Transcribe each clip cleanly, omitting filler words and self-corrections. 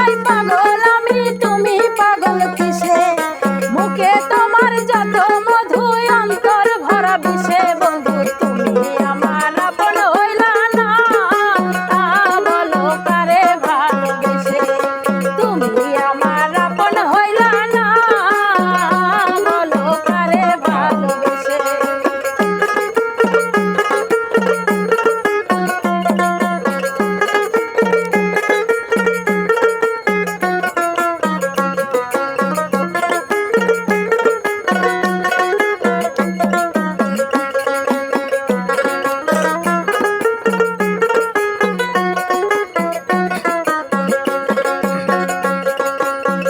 নেশায় পাগল আমি, তুমি পাগল কিসে? মুখে তোমার যত মধু, অন্তর ভরা বিষে। বন্ধু তুমি আমার আপন হইলা না, বলো কারে ভালোবেসে? তুমি আমার আপন হইলা না, বলো কারে ভালোবেসে?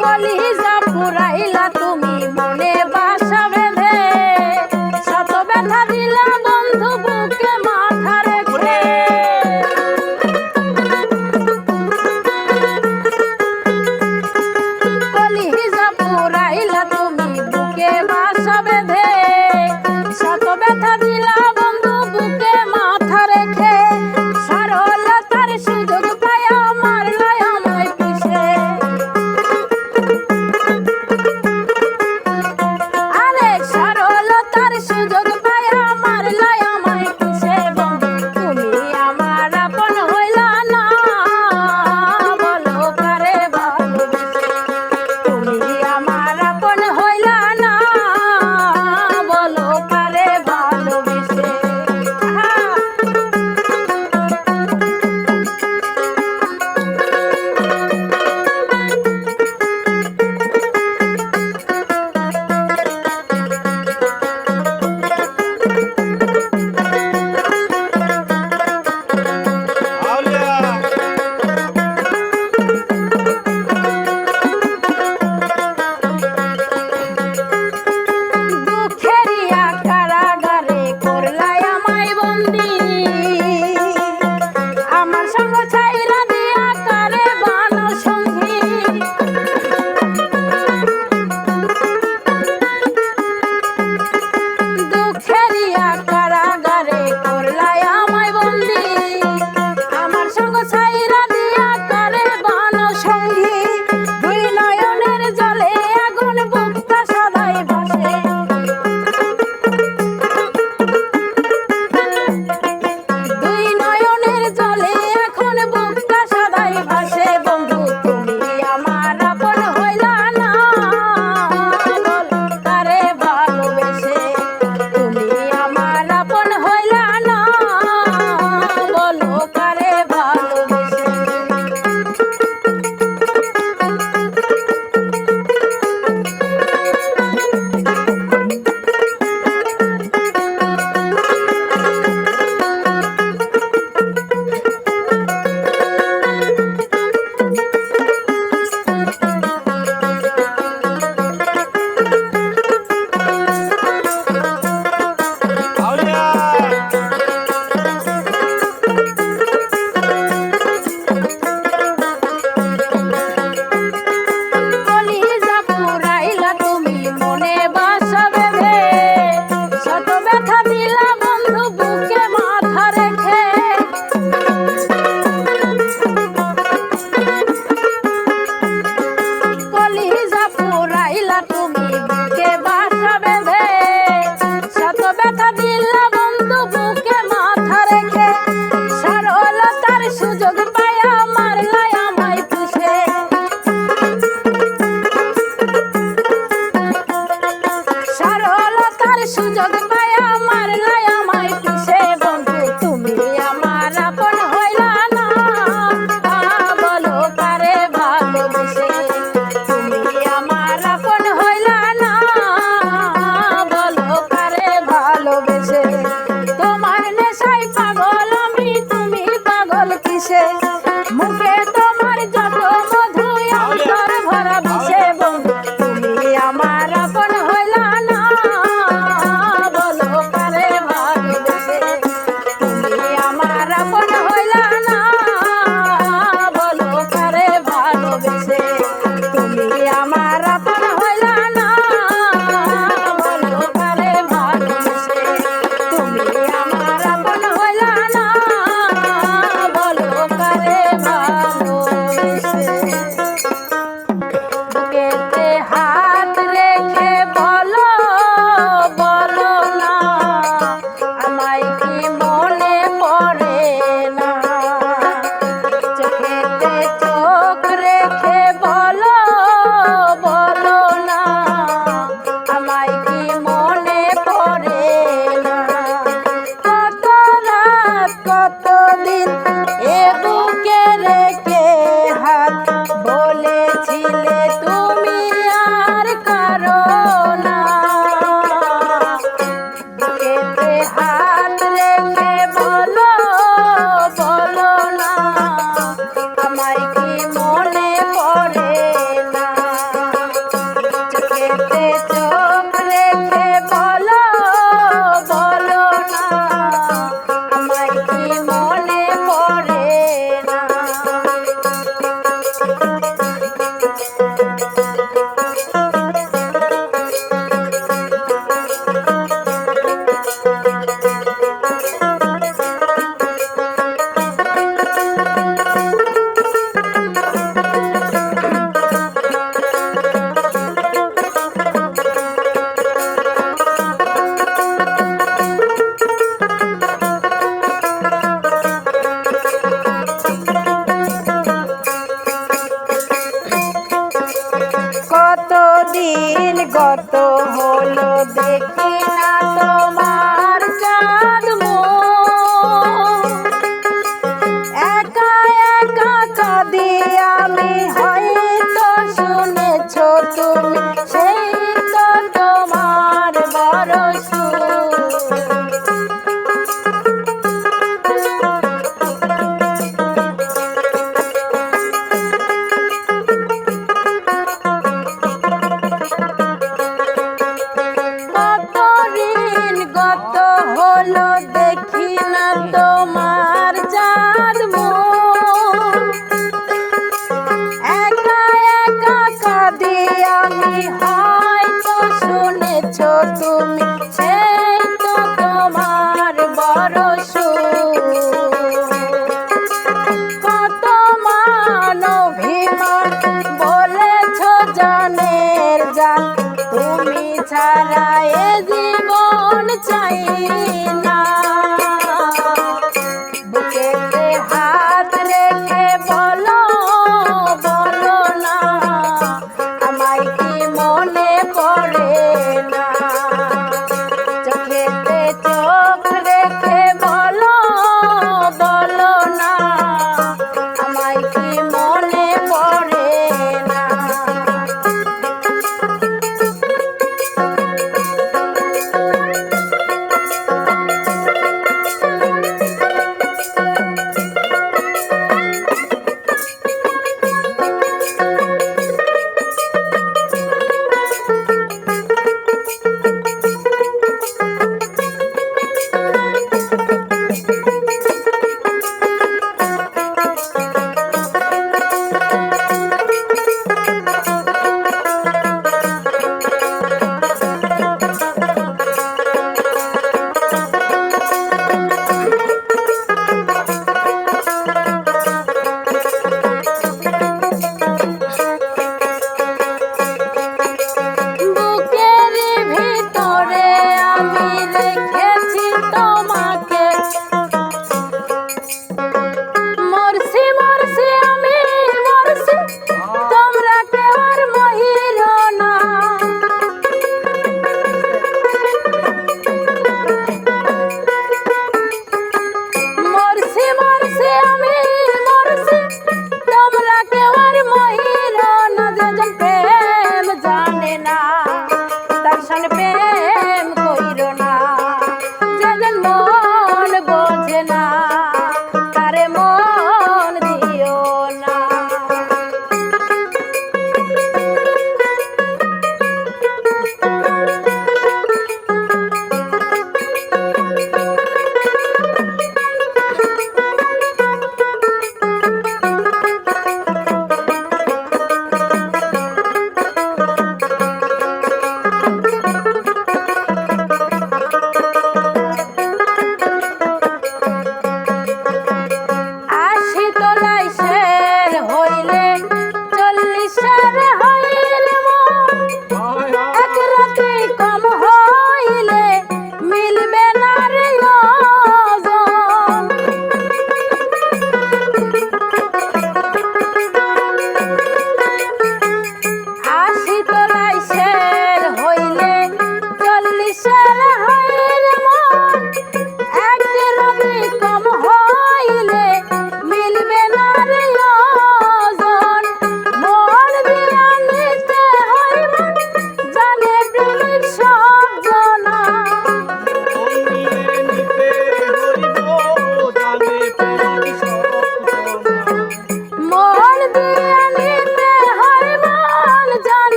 কলিজা পুরাইলা তুমি মনে বাসা বেঁধে, শত ব্যথা দিলা বন্ধু বুকে মাথা রেখে। কলিজা পুরাইলা তুমি বুকে বাসা বেঁধে, শত ব্যথা দিলা বন্ধু বুকে মাথা রেখে। সরলতার সুযোগ পায়া মারলা আমায় পিছে। আরে সরলতার সুযোগ পায়া মারলা আমায় পিছে। বন্ধু তুমি আমার আপন হইলা না, বলো কারে ভালোবেসে? তুমি আমার আপন হইলা না, বলো কারে ভালোবেসে? দুঃখেরিয়া কারাগারে করলাই আমায় বন্দি, আমার সঙ্গ ছাইরা দিয়া কারে বানো সঙ্গী। দুঃখেরিয়া কারাগারে করলাই আমায় বন্দি, আমার সঙ্গ ছাইরা দিয়া কারে বানো সঙ্গী। দুই নয়নের জলে আগুন বুকটা সদাই ভাসে। দুই নয়নের জলে এখন বুকটা সদাই ভাসে। বন্ধু তুমি আমার আপন হইলা না, বলো কারে ভালোবেসে? তুমি আমার আপন হইলা না, বলো কারে ভালোবেসে? কলিজা পুরাইলা তুমি মনে বাসা বেঁধে, শত ব্যথা দিলা বন্ধু বুকে মাথা রেখে। কলিজা পুরাইলা তুমি বুকে বাসা বেঁধে, শত ব্যথা দিলা বন্ধু বুকে মাথা রেখে। সরলতার সুযোগ পায়া মারলা আমায় পিছে। সরলতার সুযোগ পায়া মারলা আমায় পিছে। বন্ধু তুমি আমার আপন হইলা না, বলো কারে ভালোবেসে? তুমি আমার আপন হইলা না, বলো কারে ভালোবেসে? তোমার নেশায় পাগল আমি, তুমি পাগল কিসে? মুখে তোমার যত মধু, অন্তর ভরা বিষে। বন্ধু তুমি আমার আপন হইলা না, বলো কারে ভালোবেসে? তুমি আমার আপন হইলা না, বলো কারে ভালোবেসে? তুমি আমার আপন হইলা না, বলো কারে ভালোবেসে? তুমি আমার আপন হইলা না, বলো কারে ভালোবেসে? আমি হয়তো শুনেছো তুমি, সেই তো তোমার বড় সুখ। কত ঋণ গত হলো দেখি না তোমার চাঁদ মুখ, একা একা কাঁদি আমি হয়তো শুনেছো তুমি, সেই তো তোমার বড় সুখ। কত মান অভিমান বলেছো জানের জান, তুমি ছাড়া এ জীবন চাই না। বুকেতে হাত রেখে বলো বলো না, আমায় কি মনে পড়ে না। চোখেতে চোখ রেখে বলো বলো না, আমায় কি মনে পড়ে না।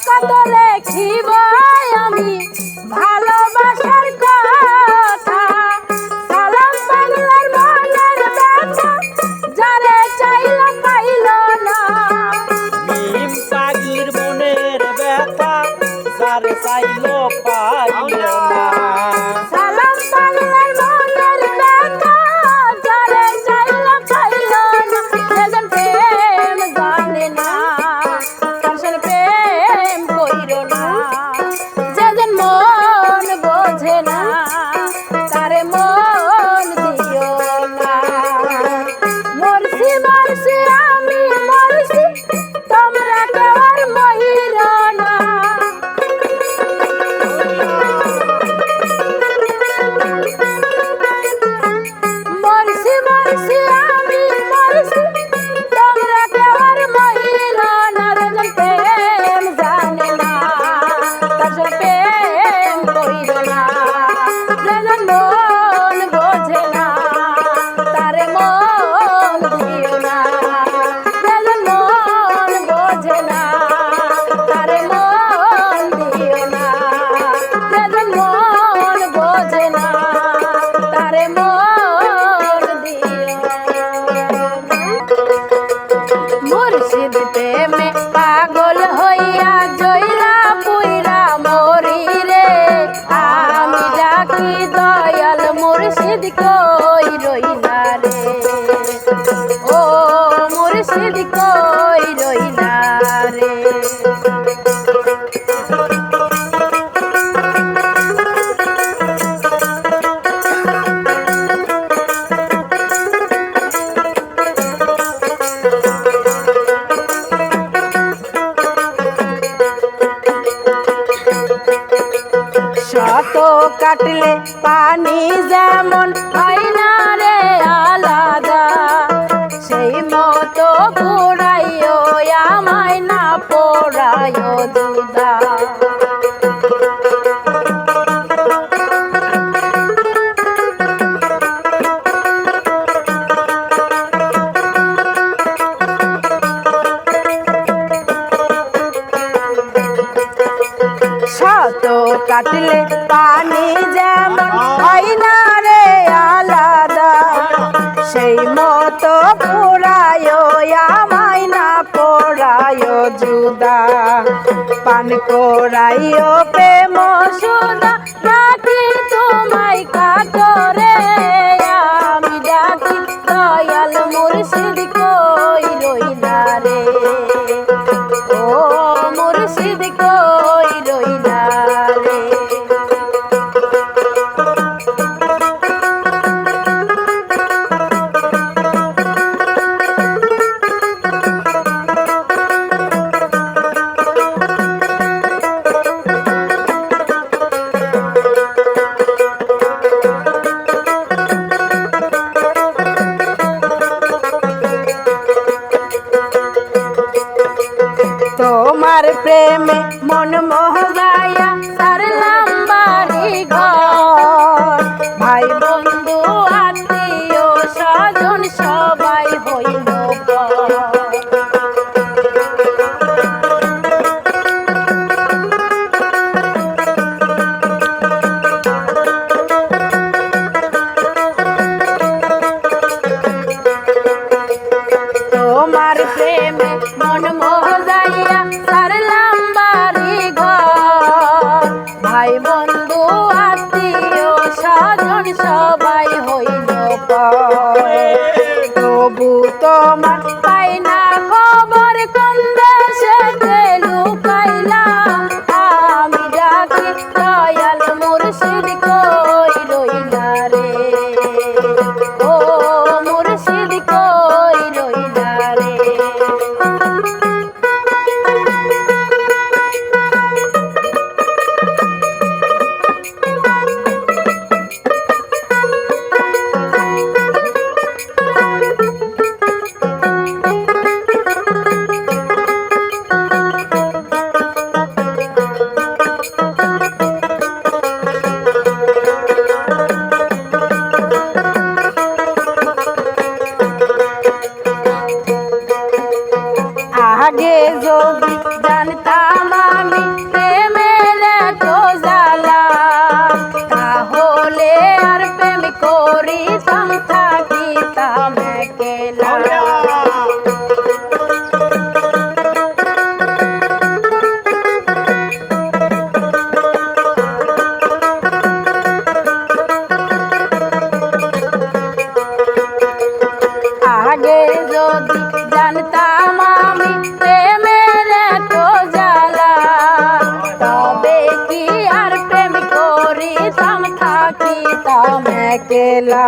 কত লেখিব আমি ভালোবাসার কথা, সালাম বাংলার মনের ব্যথা যারে চাইল পাইল না। মিম পাগলির মনের ব্যথা যারে চাইল পাইল না। সালাম বাংলার মনের ব্যথা যারে চাইল পাইল না। যেজন প্রেম জানে না তার সাথে প্রেম কইরো না, যেজন মন বোঝে না তারে মন দিও না। মরছি মরছি আমি মরছি, তোমরা কেউ আর মহিল না। মরছি মরছি আমি মরছি, তোমরা কেউ আর মহিল না। যেজন প্রেম জানে না তার সাথে প্রেম কইরো না, যেজন মন বোঝে না তারে মন দিও না, যেজন মন বোঝে না তারে মন দিও না, যেজন মন বোঝে না তারে মন দিও না। মুর্শিদ প্রেমে পাগল হইয়া জইরা পুইরা মরি রে, আমি ডাকি দয়াল মুর্শিদ কই রইলা রে, ও মুর্শিদ কই রইলা রে। শত কাটলে পানি যেমন হয় না রে আলাদা, সেই মতো পোড়াইও আমায় না পোড়াইও দুদা। শত কাটলে পানি যেমন হয় না রে আলাদা, সেই মতো পোড়ায়ও আমায় না পোড়ায়ও জুদা। পান করাইও প্রেম সুদা ডাকি তোমায় কাতরে, আমি ডাকি দয়াল মুর্শিদ কই রইলা রে, ও মুর্শিদ কই রইলা রে। তোমার প্রেমে মন মোহজায়া সারলাম বাড়ি ঘর, ভাই বন্ধু আত্মীয় স্বজন সবাই হইল পর। তোমার প্রেমে মন মোহজাইয়া সারলাম বাড়ি ঘর, ভাই বন্ধু আত্মীয় স্বজন সব গেলা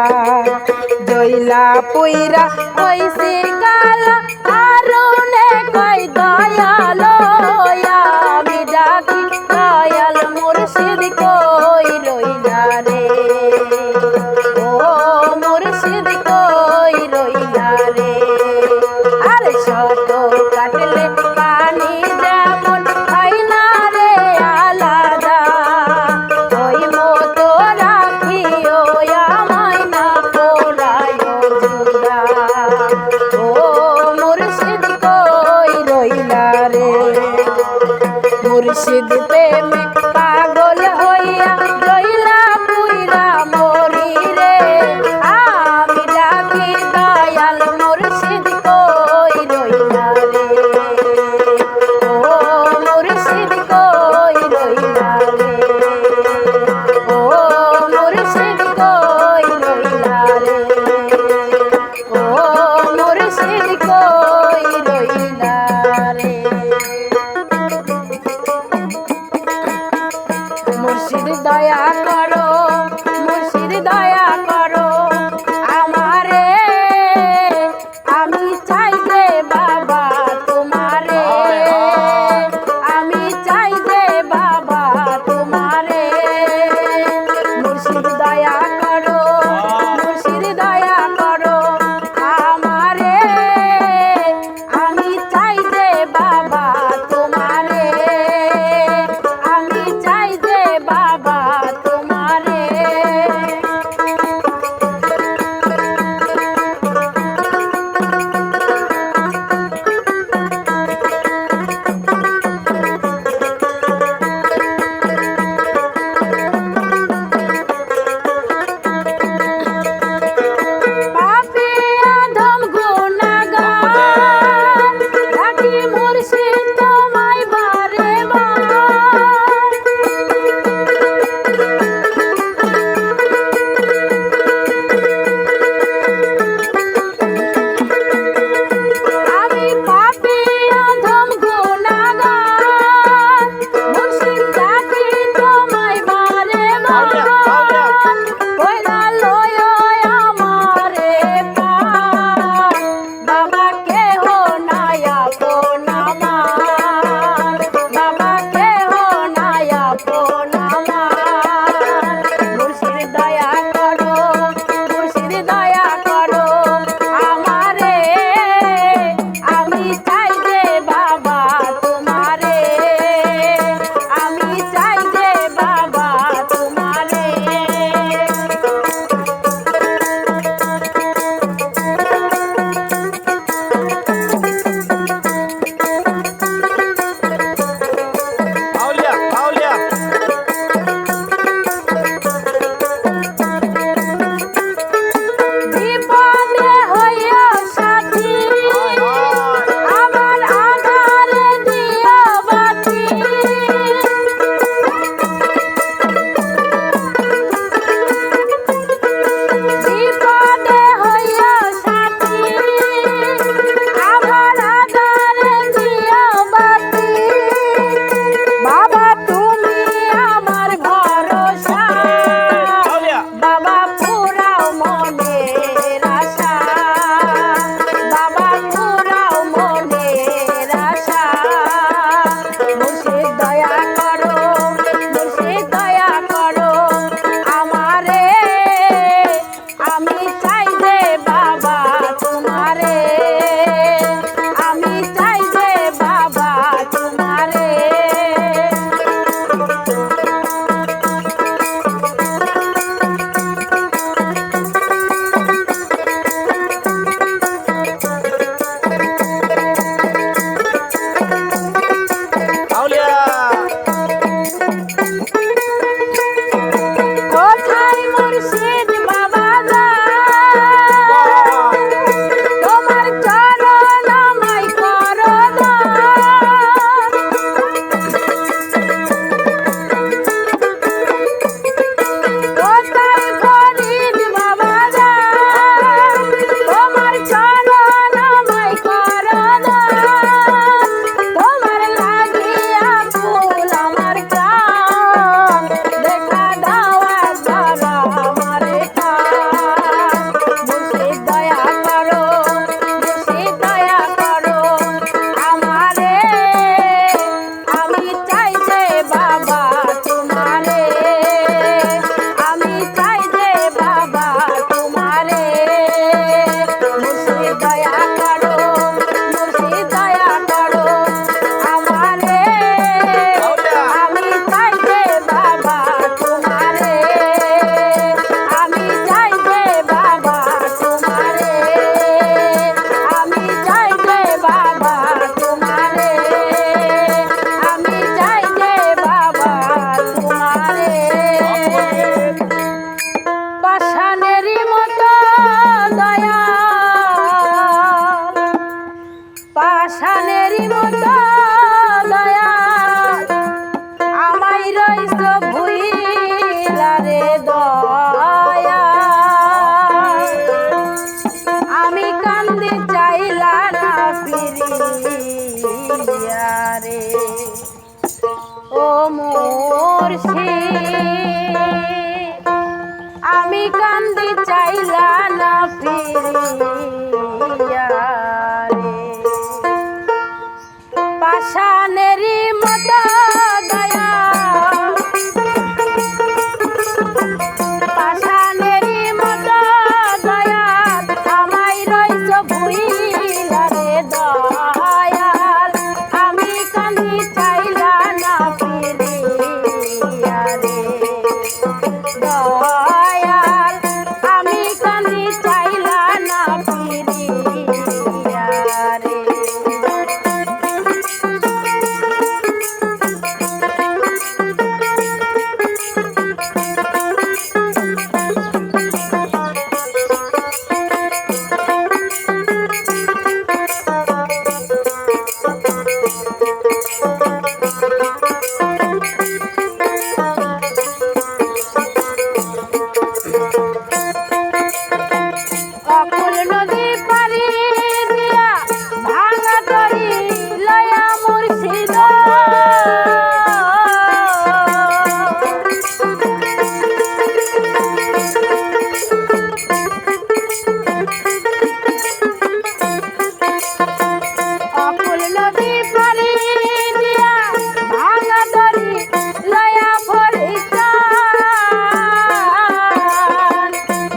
জইলা পুইরা হইছি কালা আরুনে কই দয়ালো আমি ডাকি দয়াল মুর্শিদ কই রইলা রে ও মুর্শিদ কই রইলা রে আরে শত কাটলে পানি যেমন হয় না রে আলাদা ওই মতো রাখিও আমায় না পোড়ায় জুদা ও মুর্শিদ কই রইলা রে মুর্শিদ প্রেমে পাগল হইয়া রইলা পুইরা মরি রে আমি ডাকি দয়াল মুর্শিদ কই রইলা রে ও মুর্শিদ কই রইলা রে ও মুর্শিদ কই রইলা রে ও মুর্শিদ কই রইলা রে মুর্শিদ আমি কান্দি চাইলা না ফিরিয়া রে পাষাণেরই মতো দয়া পাষাণেরই মতো দয়া আমায় রইছ ভুইলা রে দয়াল আমি কান্দি চাইলা না ফিরিয়া রে দয়াল আমি কান্দি চাইলা না ফিরিয়া রে অকুল নদী পারি দিয়া ভাঙা তরি লয়া মুর্শিদ অকুল নদী পারি দিয়া ভাঙা তরি লয়া ফরিস্তান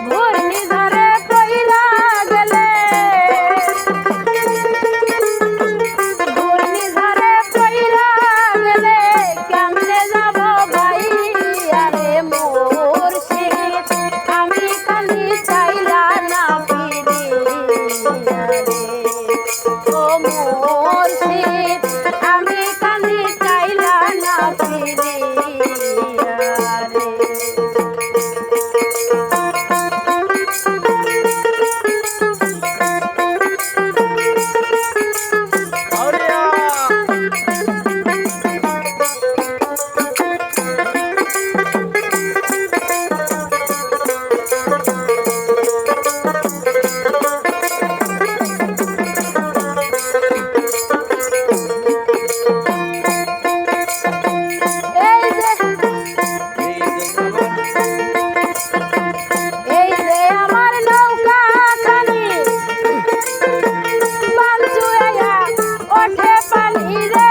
ঘূর্ণিঝড়ে পইরা গেলে ঘূর্ণিঝড়ে পইরা গেলে কেমনে যাব ভাই আরে মুর্শিদ আমি কান্দি চাইলা না ফিরিয়া রে ও মুর্শিদ আমি কান্দি চাইলা না ফিরিয়া রে আউরিয়া এই যে এই যে আমার নৌকা খানি বাঞ্চুয়া ওঠে পানি রে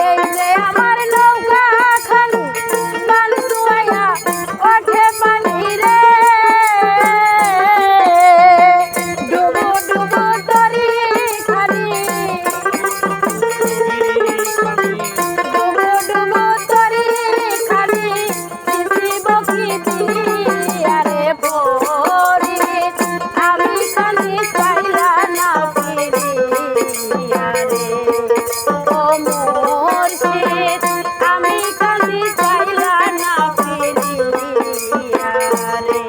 এই যে আমার নৌকা খানি বাঞ্চুয়া ওঠে পানি রে ডুবু ডুবু তরি খানি ডুবু ডুবু তরি খানি শিশি বকি দিয়া রে ফরিদ আমি কান্দি চাইলা না ফিরিয়া রে ও মুর্শিদ আমি কান্দি চাইলা না ফিরিয়া রে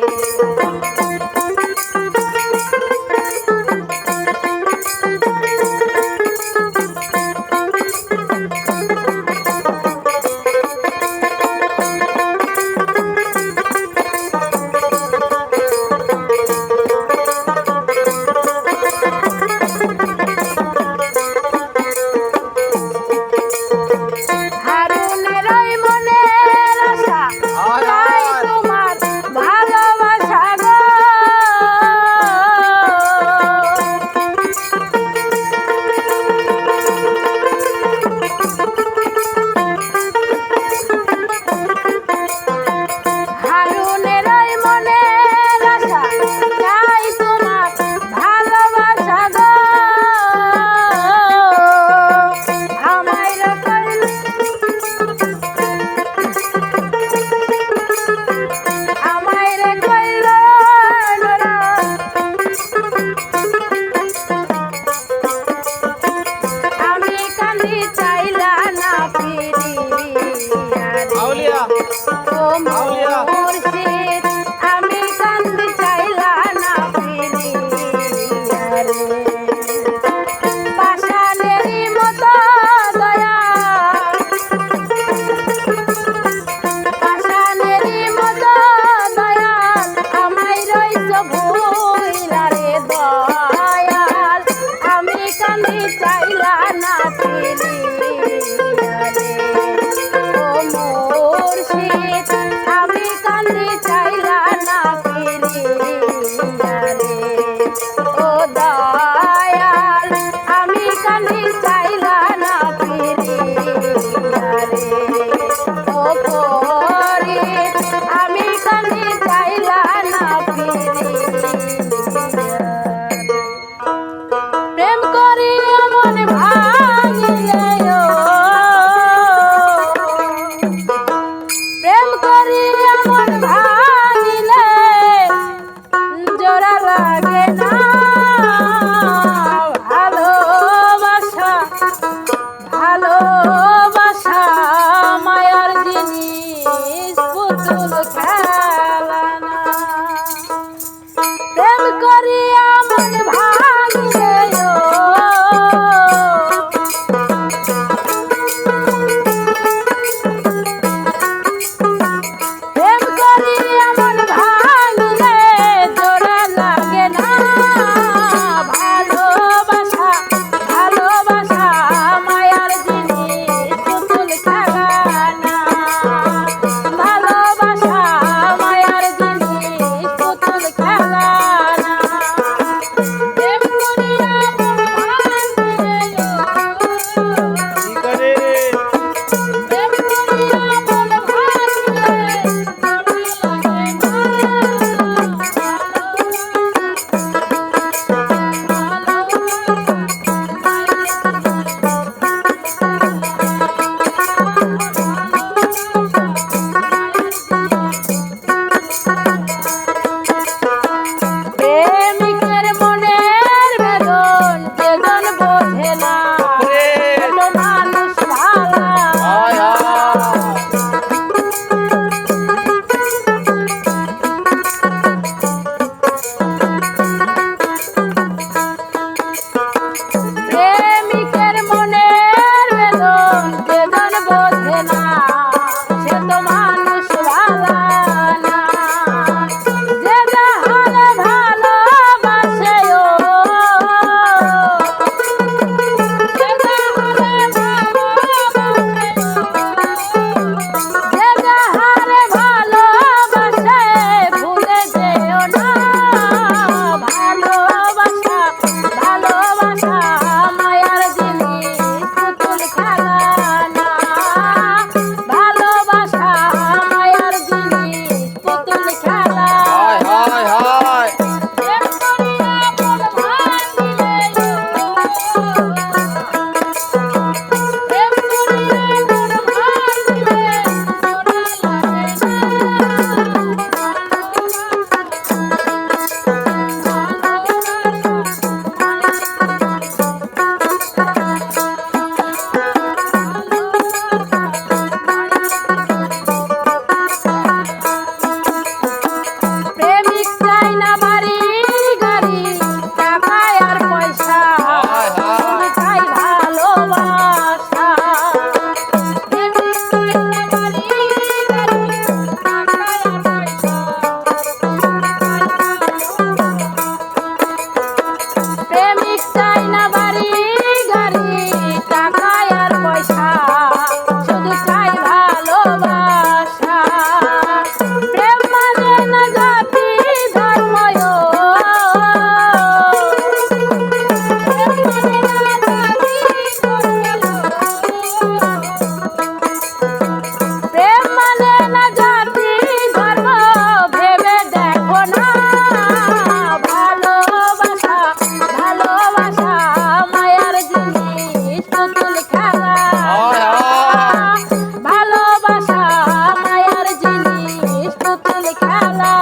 খেলা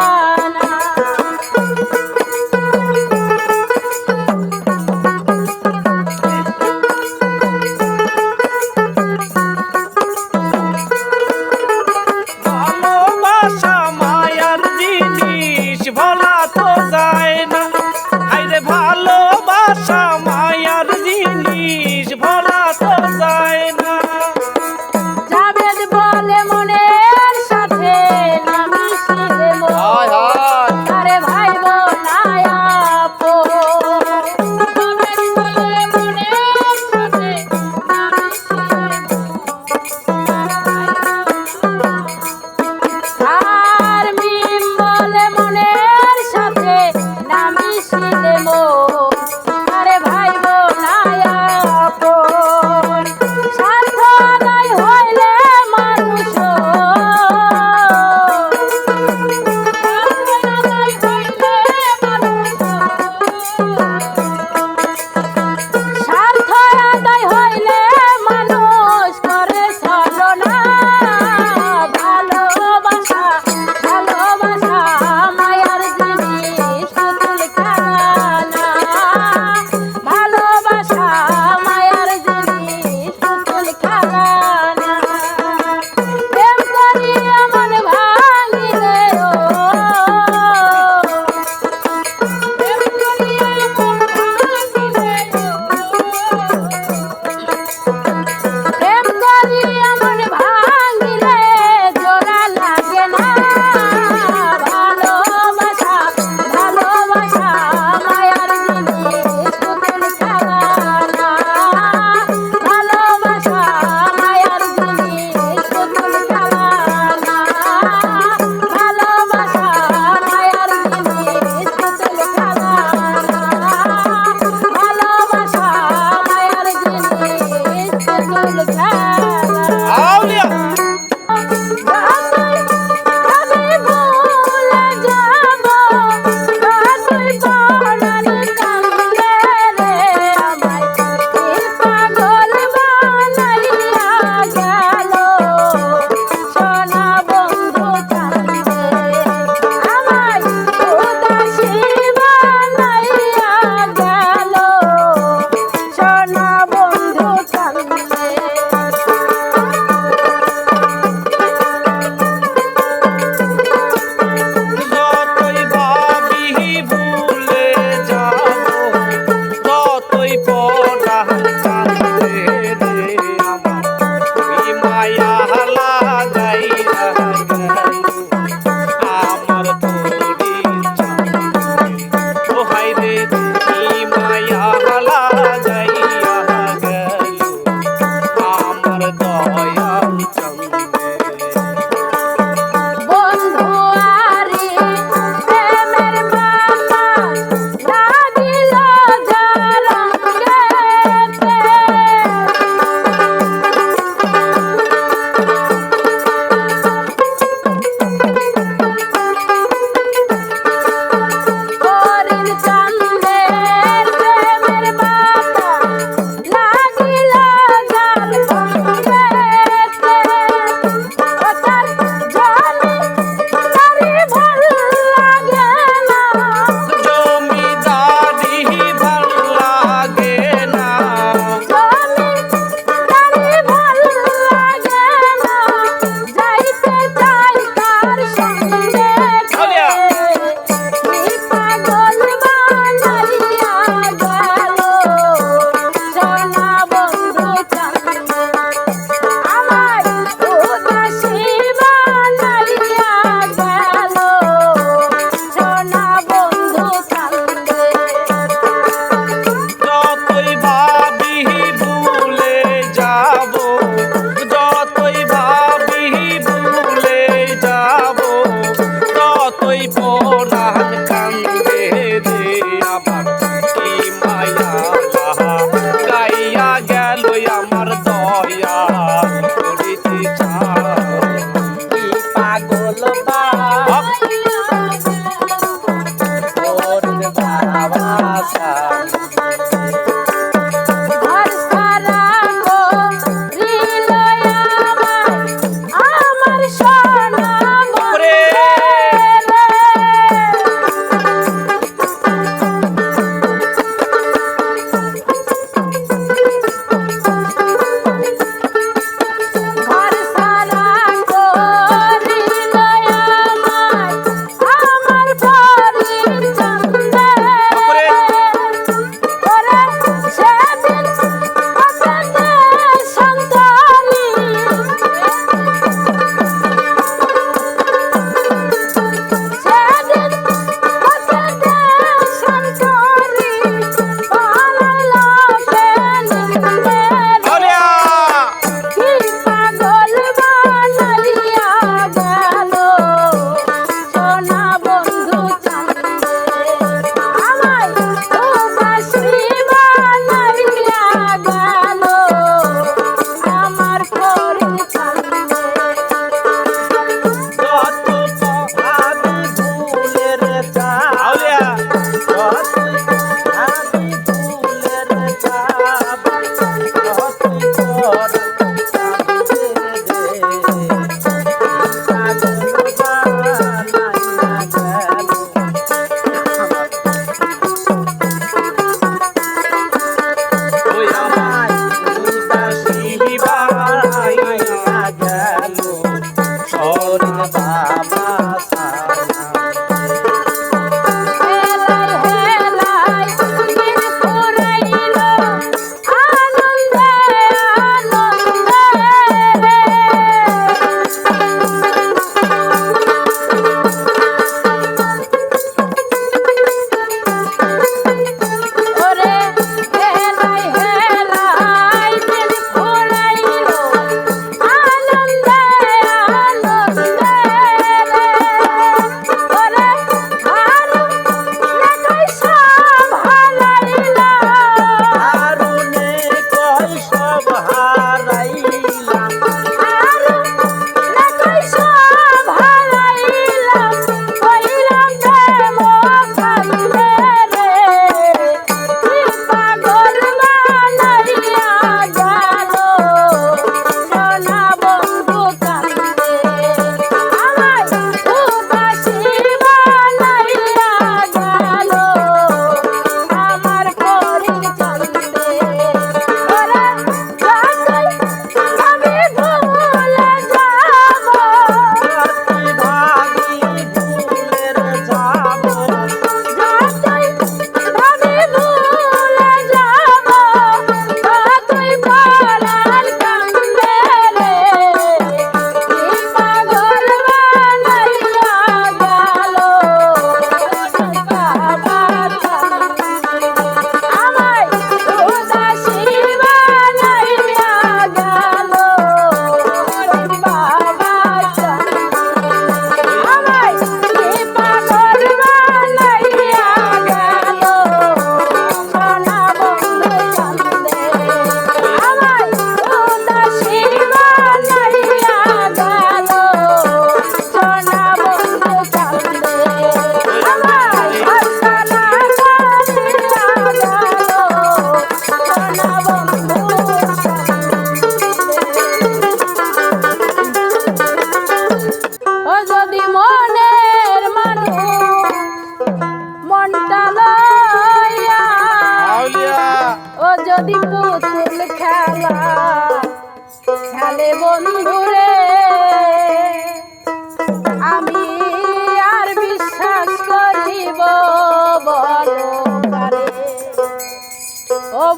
না। ভালোবাসা মায়ার জিনিস ভোলা তো যায় না, হায়রে ভালোবাসা মায়ার জিনিস ভোলা তো যায় না। জাবেদ বলে মনের সাথে না মিশিলে মন।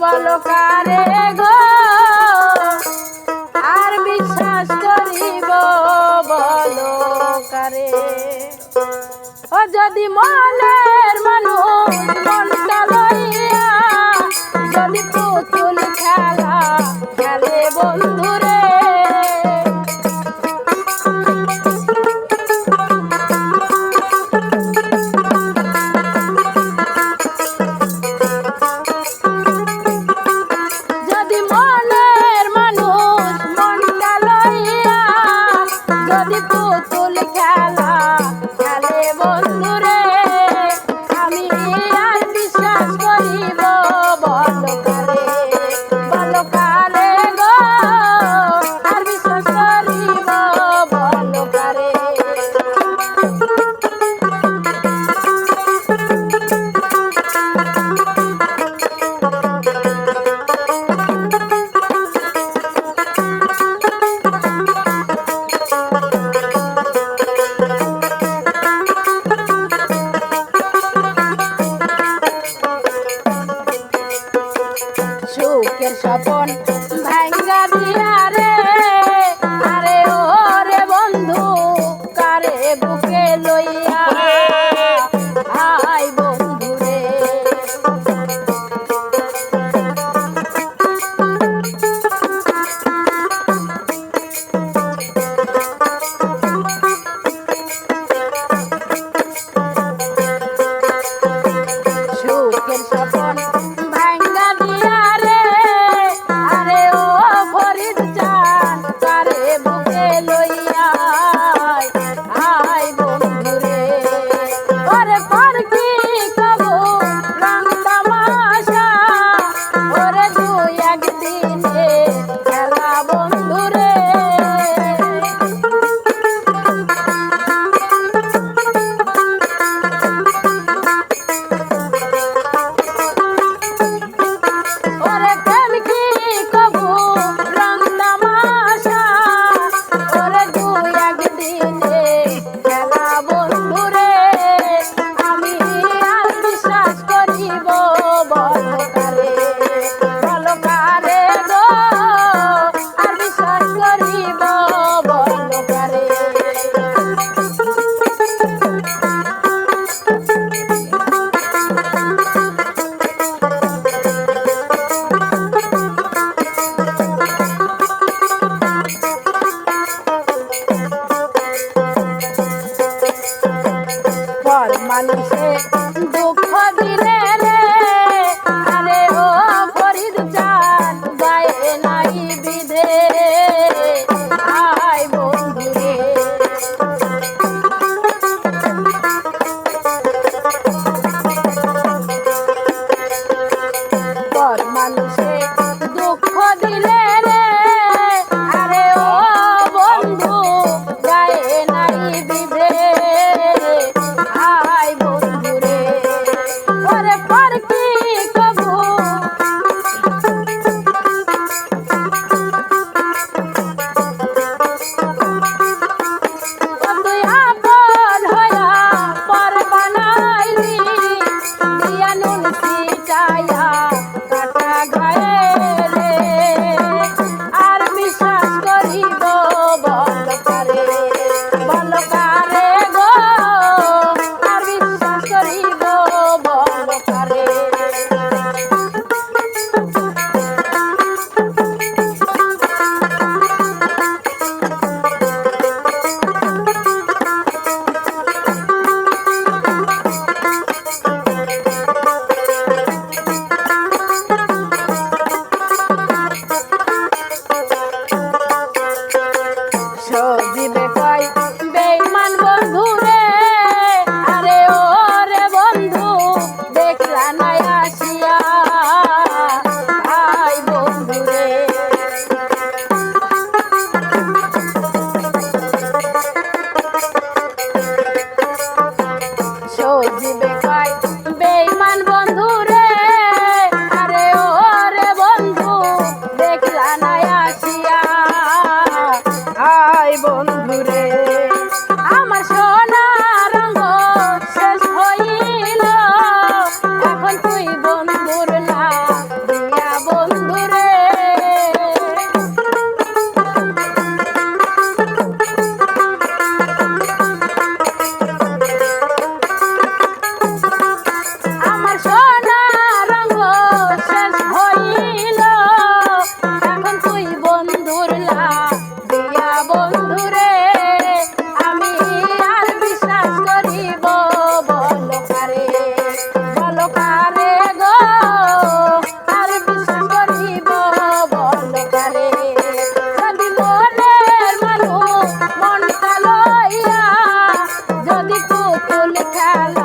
বলো কারে গো আর বিশ্বাস করিব বলো কারে ও যদি মনের মানুষ মনটা লইয়া যদি পুতুল খেলা খেলে বন্ধুরে যদি মনের মানুষ মনটা লইয়া যদি পুতুল খেলা খেলে বন্ধুরে আমি আর বিশ্বাস করিব বলো কারে গো আর বিশ্বাস করিব বলো কারে সুখের স্বপন ভাঙ্গা দিয়া রে আরে ও রে বন্ধু কারে বুকে লইয়া আই বন্ধু রে সুখের স্বপন ভাঙ্গা দিয়া রে আরে ও ফরিদ চান কারে বুকে লইয়া আই বন্ধু রে ওরে পর কি কবু রং তামাশা ওরে দুই একদিনে খেলা বন্ধু রে ওরে প্রেম কি কবু রং তামাশা ওরে দুই একদিনে খেলা বন্ধু রে আমি আর বিশ্বাস করিব বলো কারে গো আর বিশ্বাস করিব বলো কারে পর মানুষে দুঃখ দিলে রে আরে ও ফরিদ চান গায়ে নাই বিধে আই বন্ধু রে পর মানুষে দুঃখ দিলে রে আরে ও বন্ধু গায়ে নাই বিধে আই বন্ধু রে ওরে পর কি কবু তুই আপন হইয়া পর বানাইলি দিয়া নুন সিটাইয়া কাটা গায়ে রে আর বিশ্বাস করিব বলো কারে গো আর বিশ্বাস করিব বলো কারে সজিবে কয় বেঈমান বন্ধু রে আরে ও রে বন্ধু দেখলা না আসিয়া আই বন্ধু রে সজিবে কয় বেঈমান বন্ধু রে আরে ও রে বন্ধু দেখলা না আসিয়া আই বন্ধু রে আমার সোনা রঙ শেষ হইল এখন তুই বন্ধুর না দিয়া পুতুল খেলা